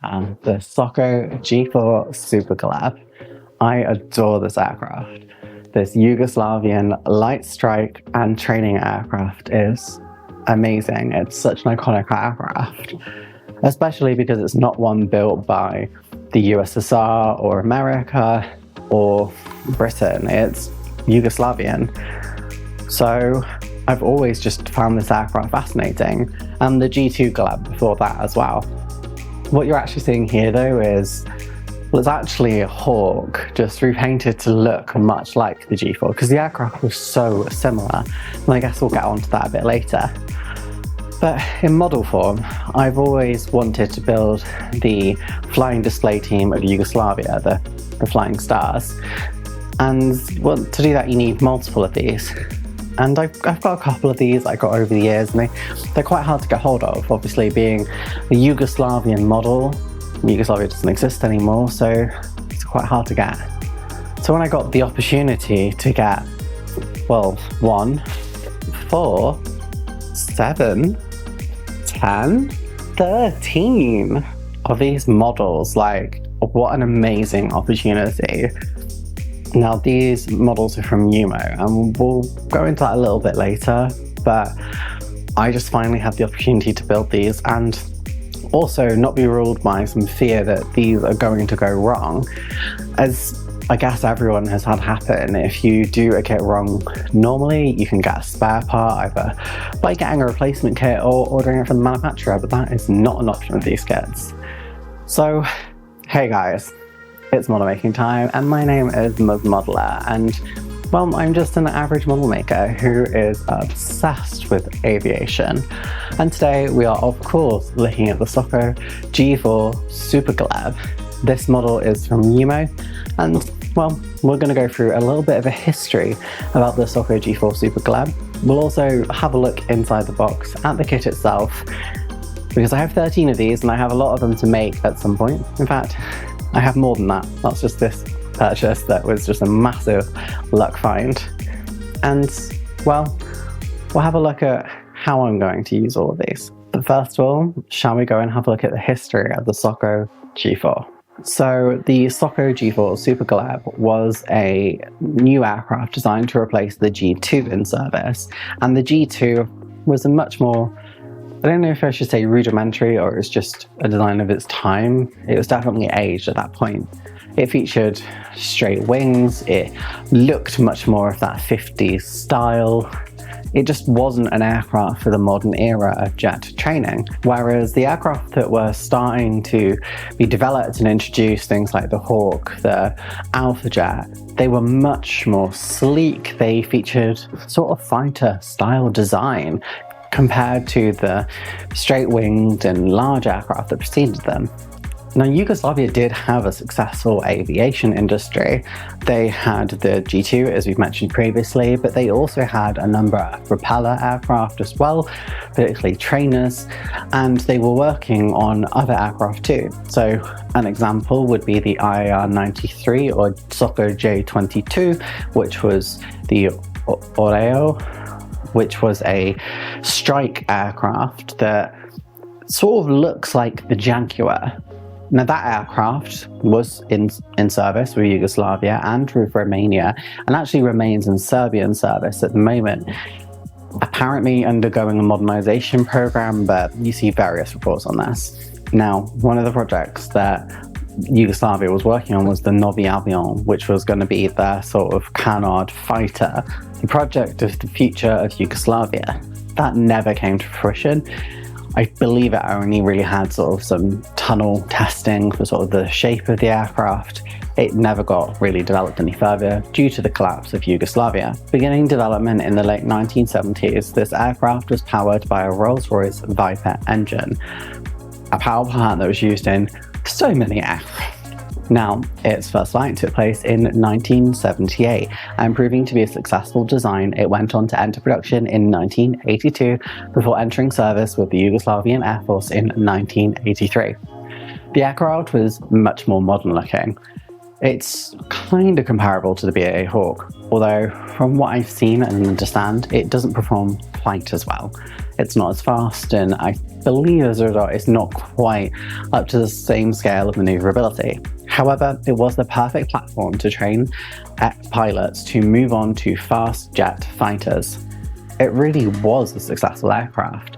the Soko G-4 Super Galeb. I adore this aircraft. This Yugoslavian light strike and training aircraft is amazing. It's such an iconic aircraft, especially because it's not one built by the USSR or America or Britain. It's Yugoslavian. So I've always just found this aircraft fascinating, and the G2 Galeb before that as well. What you're actually seeing here though is, well, it's actually a Hawk, just repainted to look much like the G4, because the aircraft was so similar, and I guess we'll get onto that a bit later. But in model form, I've always wanted to build the flying display team of Yugoslavia, the Flying Stars. And well, to do that you need multiple of these. And I've got a couple of these I got over the years, and they're quite hard to get hold of, obviously being a Yugoslavian model. Yugoslavia doesn't exist anymore, so it's quite hard to get. So when I got the opportunity to get, well, 1, 4, 7, 10, 13 of these models, like, what an amazing opportunity. Now these models are from Yumo, and we'll go into that a little bit later, but I just finally had the opportunity to build these and also not be ruled by some fear that these are going to go wrong, as I guess everyone has had happen. If you do a kit wrong normally, you can get a spare part either by getting a replacement kit or ordering it from the manufacturer, but that is not an option with these kits. So, hey guys, it's model making time, and my name is Muzz Modeler, and well, I'm just an average model maker who is obsessed with aviation. And today we are of course looking at the Soko G-4 Super Galeb. This model is from Yumo, and well, we're going to go through a little bit of a history about the Soko G-4 Super Galeb. We'll also have a look inside the box at the kit itself, because I have 13 of these and I have a lot of them to make at some point. In fact, I have more than that. That's just this purchase that was just a massive luck find. And well, we'll have a look at how I'm going to use all of these. But first of all, shall we go and have a look at the history of the Soko G4? So the Soko G4 Super Galeb was a new aircraft designed to replace the G2 in service, and the G2 was a much more, I don't know if I should say rudimentary or it's just a design of its time. It was definitely aged at that point. It featured straight wings, it looked much more of that 50s style. It just wasn't an aircraft for the modern era of jet training. Whereas the aircraft that were starting to be developed and introduced, things like the Hawk, the Alpha Jet, they were much more sleek. They featured sort of fighter style design compared to the straight-winged and large aircraft that preceded them. Now, Yugoslavia did have a successful aviation industry. They had the G2, as we've mentioned previously, but they also had a number of propeller aircraft as well, particularly trainers, and they were working on other aircraft too. So an example would be the IAR-93 or Soko J-22, which was the Oreo, which was a strike aircraft that sort of looks like the Jaguar. Now that aircraft was in service with Yugoslavia and with Romania, and actually remains in Serbian service at the moment, apparently undergoing a modernization program, but you see various reports on this. Now, one of the projects that Yugoslavia was working on was the Novi Avion, which was going to be their sort of canard fighter, the project of the future of Yugoslavia. That never came to fruition. I believe it only really had sort of some tunnel testing for sort of the shape of the aircraft. It never got really developed any further due to the collapse of Yugoslavia. Beginning development in the late 1970s, this aircraft was powered by a Rolls-Royce Viper engine, a power plant that was used in so many aircraft. Now, its first flight took place in 1978, and proving to be a successful design, it went on to enter production in 1982 before entering service with the Yugoslavian Air Force in 1983. The aircraft was much more modern looking. It's kind of comparable to the BAA Hawk, although from what I've seen and understand, it doesn't perform quite as well. it's not as fast, and I believe as a result it's not quite up to the same scale of maneuverability. However, it was the perfect platform to train pilots to move on to fast jet fighters. It really was a successful aircraft,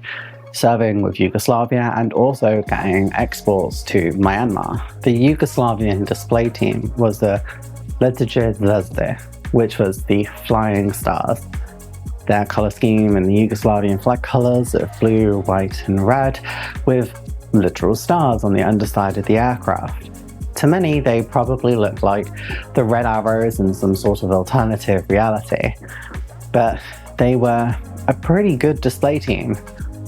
serving with Yugoslavia and also getting exports to Myanmar. The Yugoslavian display team was the Letije Zvezde, which was the Flying Stars. Their colour scheme in the Yugoslavian flag colours of blue, white and red, with literal stars on the underside of the aircraft. To many, they probably look like the red arrows in some sort of alternative reality, but they were a pretty good display team.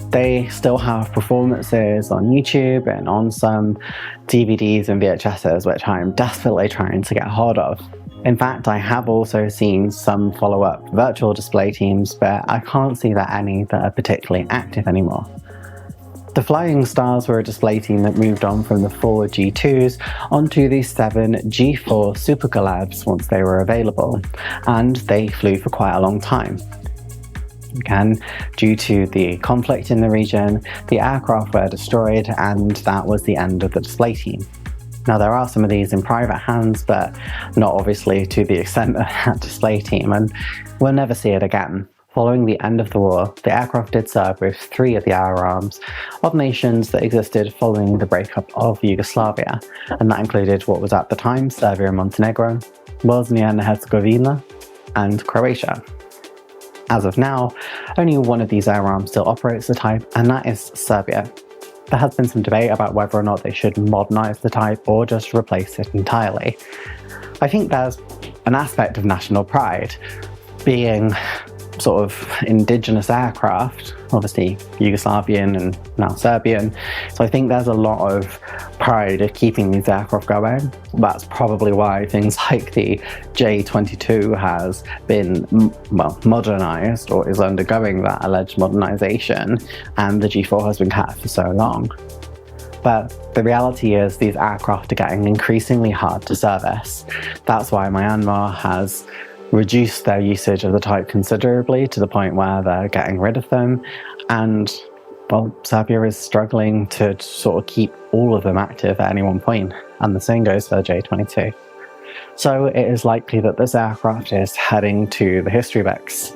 They still have performances on YouTube and on some DVDs and VHSs, which I'm desperately trying to get hold of. In fact, I have also seen some follow-up virtual display teams, but I can't see that any that are particularly active anymore. The Flying Stars were a display team that moved on from the 4 G2s onto the 7 G4 Super Galebs once they were available, and they flew for quite a long time. Again, due to the conflict in the region, the aircraft were destroyed, and that was the end of the display team. Now, there are some of these in private hands, but not obviously to the extent of that display team, and we'll never see it again. Following the end of the war, the aircraft did serve with 3 of the air arms of nations that existed following the breakup of Yugoslavia, and that included what was at the time Serbia and Montenegro, Bosnia and Herzegovina, and Croatia. As of now, only one of these air arms still operates the type, and that is Serbia. There has been some debate about whether or not they should modernise the type or just replace it entirely. I think there's an aspect of national pride, being sort of indigenous aircraft, obviously Yugoslavian and now Serbian, so I think there's a lot of pride of keeping these aircraft going. That's probably why things like the J-22 has been, well, modernised or is undergoing that alleged modernisation, and the G4 has been kept for so long. But the reality is these aircraft are getting increasingly hard to service. That's why Myanmar has reduced their usage of the type considerably, to the point where they're getting rid of them, and well, Serbia is struggling to sort of keep all of them active at any one point, and the same goes for the J-22. So it is likely that this aircraft is heading to the history books,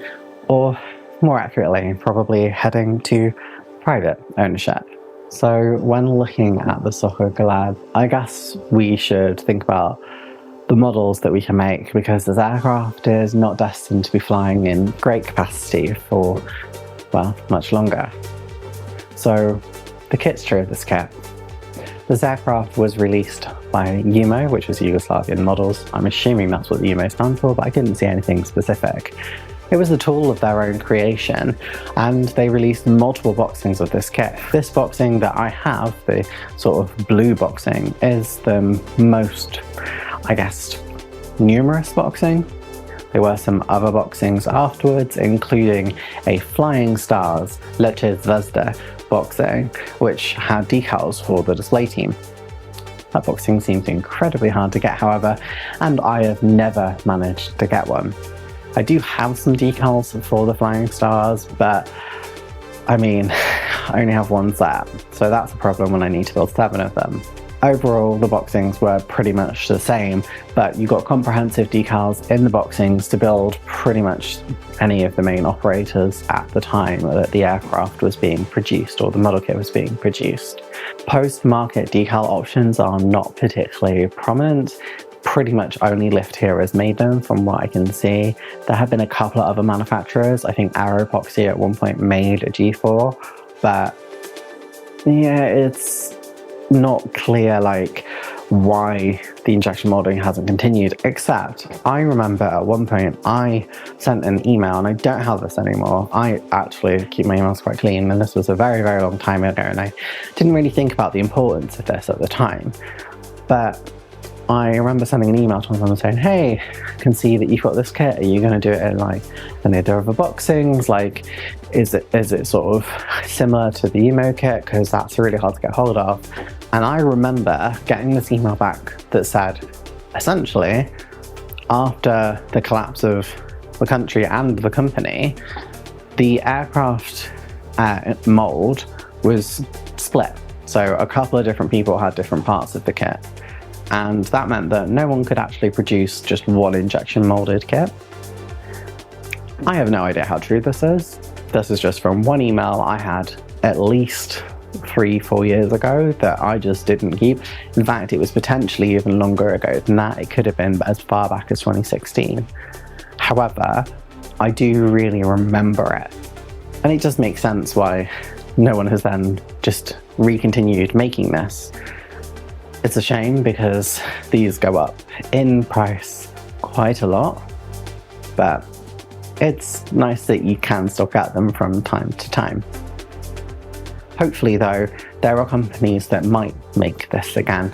or more accurately, probably heading to private ownership. So when looking at the Soko Galeb, I guess we should think about the models that we can make, because this aircraft is not destined to be flying in great capacity for, well, much longer. So the kitster of this kit. This aircraft was released by Yumo, which was Yugoslavian models. I'm assuming that's what the Yumo stands for, but I couldn't see anything specific. It was a tool of their own creation, and they released multiple boxings of this kit. This boxing that I have, the sort of blue boxing, is the most, I guess, numerous boxing. There were some other boxings afterwards, including a Flying Stars Letije Zvezde boxing, which had decals for the display team. That boxing seems incredibly hard to get, however, and I have never managed to get one. I do have some decals for the Flying Stars, but I mean, I only have one set, so that's a problem when I need to build 7 of them. Overall, the boxings were pretty much the same, but you got comprehensive decals in the boxings to build pretty much any of the main operators at the time that the aircraft was being produced, or the model kit was being produced. Post-market decal options are not particularly prominent. Pretty much only Lift Here has made them, from what I can see. There have been a couple of other manufacturers. I think Aeropoxy at one point made a G4, but yeah, it's not clear like why the injection molding hasn't continued, except I remember at one point I sent an email, and I don't have this anymore. I actually keep my emails quite clean, and this was a very, very long time ago, and I didn't really think about the importance of this at the time. But I remember sending an email to someone saying, hey, I can see that you've got this kit. Are you going to do it in like any other boxings? Like, is it sort of similar to the Yumo kit? Because that's really hard to get hold of. And I remember getting this email back that said, essentially, after the collapse of the country and the company, the aircraft mold was split. So a couple of different people had different parts of the kit. And that meant that no one could actually produce just one injection molded kit. I have no idea how true this is. This is just from one email I had at least 3-4 years ago that I just didn't keep. In fact, it was potentially even longer ago than that. It could have been as far back as 2016. However, I do really remember it. And it just makes sense why no one has then just recontinued making this. It's a shame because these go up in price quite a lot, but it's nice that you can still get them from time to time. Hopefully though, there are companies that might make this again.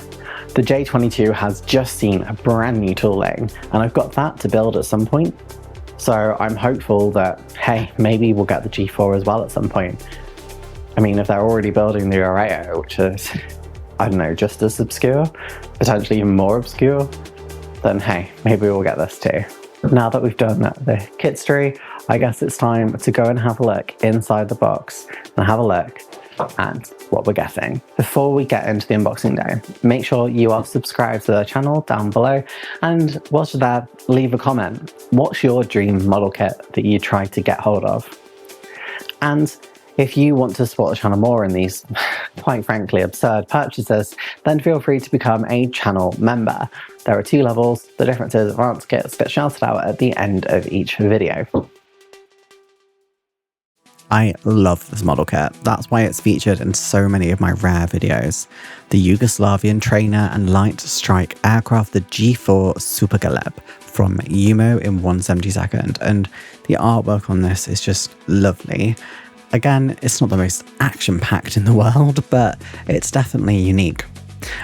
The J22 has just seen a brand new tooling, and I've got that to build at some point. So I'm hopeful that, hey, maybe we'll get the G4 as well at some point. I mean, if they're already building the Oreo, which is, I don't know, just as obscure, potentially even more obscure, then hey, maybe we'll get this too. Now that we've done the kitstery, I guess it's time to go and have a look inside the box and have a look at what we're getting. Before we get into the unboxing day, make sure you are subscribed to the channel down below, and whilst you're there, leave a comment. What's your dream model kit that you tried to get hold of? And if you want to support the channel more in these, quite frankly, absurd purchases, then feel free to become a channel member. There are 2 levels. The difference is advanced kits get shouted out at the end of each video. I love this model kit. That's why it's featured in so many of my rare videos. The Yugoslavian trainer and light strike aircraft, the G-4 Super Galeb from Yumo in 1/72, and the artwork on this is just lovely. Again, it's not the most action-packed in the world, but it's definitely unique.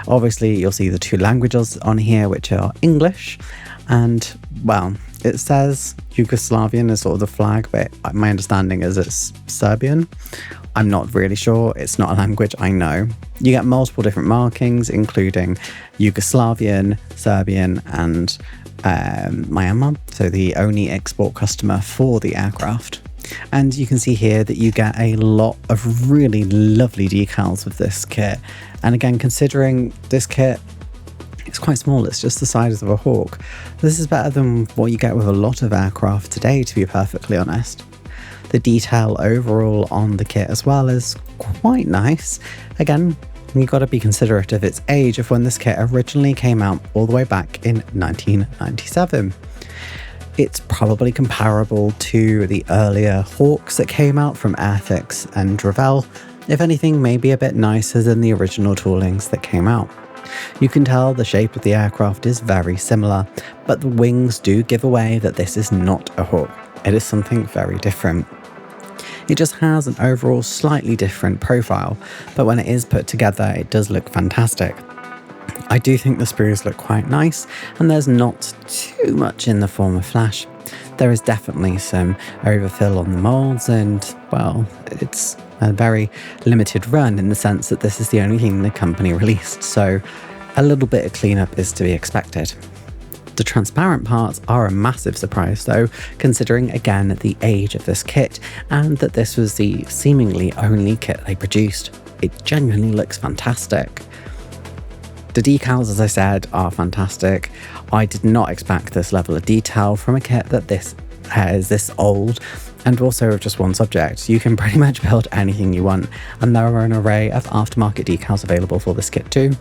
Obviously, you'll see the 2 languages on here, which are English, and, well, it says Yugoslavian is sort of the flag, but my understanding is it's Serbian. I'm not really sure. It's not a language I know. You get multiple different markings, including Yugoslavian, Serbian, and Myanmar, so the only export customer for the aircraft. And you can see here that you get a lot of really lovely decals with this kit. And again, considering this kit, it's quite small, it's just the size of a Hawk. This is better than what you get with a lot of aircraft today, to be perfectly honest. The detail overall on the kit as well is quite nice. Again, you've got to be considerate of its age of when this kit originally came out all the way back in 1997. It's probably comparable to the earlier Hawks that came out from Airfix and Revell. If anything, maybe a bit nicer than the original toolings that came out. You can tell the shape of the aircraft is very similar, but the wings do give away that this is not a Hawk. It is something very different. It just has an overall slightly different profile, but when it is put together, it does look fantastic. I do think the sprues look quite nice, and there's not too much in the form of flash. There is definitely some overfill on the molds, and, well, it's a very limited run in the sense that this is the only thing the company released, so a little bit of cleanup is to be expected. The transparent parts are a massive surprise though, considering again the age of this kit and that this was the seemingly only kit they produced. It genuinely looks fantastic. The decals, as I said, are fantastic. I did not expect this level of detail from a kit that is this old, and also of just one subject. You can pretty much build anything you want, and there are an array of aftermarket decals available for this kit too.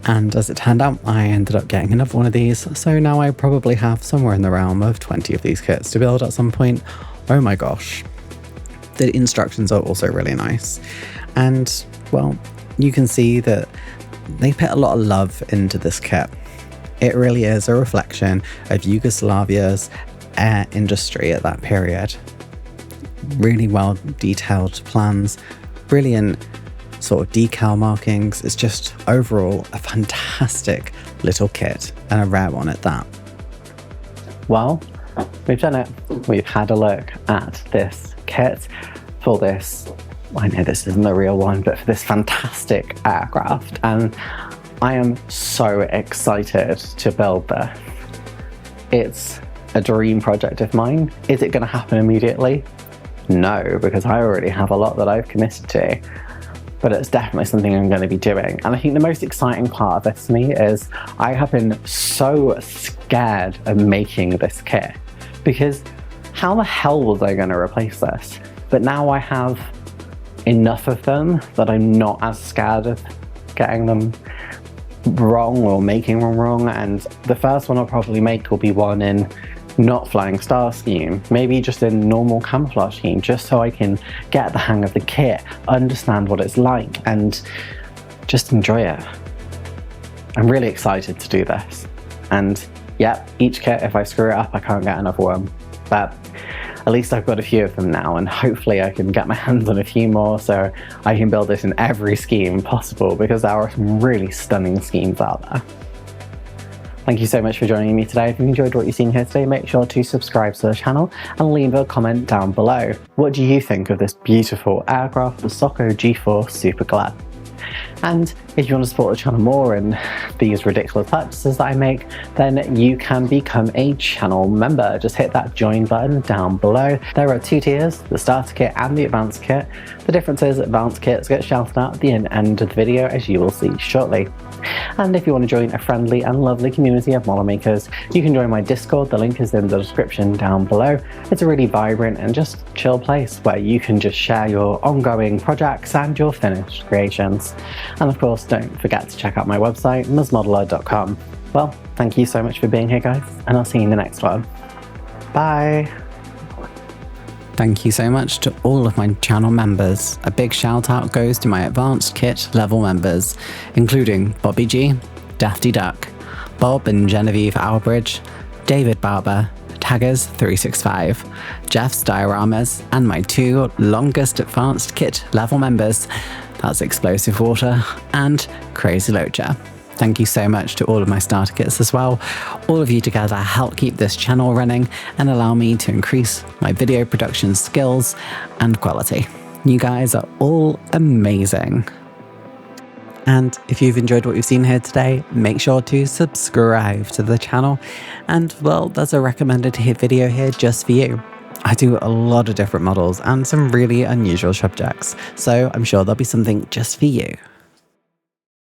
And as it turned out, I ended up getting another one of these, so now I probably have somewhere in the realm of 20 of these kits to build at some point. Oh my gosh. The instructions are also really nice. And, well, you can see that they put a lot of love into this kit. It really is a reflection of Yugoslavia's air industry at that period. Really well detailed plans, brilliant sort of decal markings. It's just overall a fantastic little kit, and a rare one at that. Well, we've done it. We've had a look at this kit for this, I know this isn't the real one, but for this fantastic aircraft, and I am so excited to build this. It's a dream project of mine. Is it going to happen immediately? No, because I already have a lot that I've committed to. But it's definitely something I'm going to be doing. And I think the most exciting part of this for me is I have been so scared of making this kit, because how the hell was I going to replace this? But now I have enough of them that I'm not as scared of getting them wrong or making them wrong. And the first one I'll probably make will be one in not flying star scheme, maybe just in normal camouflage scheme, just so I can get the hang of the kit, understand what it's like, and just enjoy it. I'm really excited to do this. And yeah, each kit, if I screw it up, I can't get another one. But at least I've got a few of them now, and hopefully I can get my hands on a few more so I can build this in every scheme possible, because there are some really stunning schemes out there. Thank you so much for joining me today. If you enjoyed what you've seen here today, make sure to subscribe to the channel and leave a comment down below. What do you think of this beautiful aircraft, the Soko G-4 Super Galeb? And if you want to support the channel more and these ridiculous purchases that I make, then you can become a channel member. Just hit that join button down below. There are two tiers, the starter kit and the advanced kit. The difference is advanced kits get shouted out at the end of the video, as you will see shortly. And if you want to join a friendly and lovely community of model makers, you can join my Discord. The link is in the description down below. It's a really vibrant and just chill place where you can just share your ongoing projects and your finished creations. And of course, don't forget to check out my website, muzmodeler.com. Well, thank you so much for being here, guys, and I'll see you in the next one. Bye! Thank you so much to all of my channel members. A big shout out goes to my advanced kit level members, including Bobby G, Dafty Duck, Bob and Genevieve Albridge, David Barber, Taggers365, Jeff's Dioramas, and my two longest advanced kit level members, that's Explosive Water and Crazy Locha. Thank you so much to all of my starter kits as well. All of you together help keep this channel running and allow me to increase my video production skills and quality. You guys are all amazing. And if you've enjoyed what you've seen here today, make sure to subscribe to the channel. And well, there's a recommended hit video here just for you. I do a lot of different models and some really unusual subjects, so I'm sure there'll be something just for you.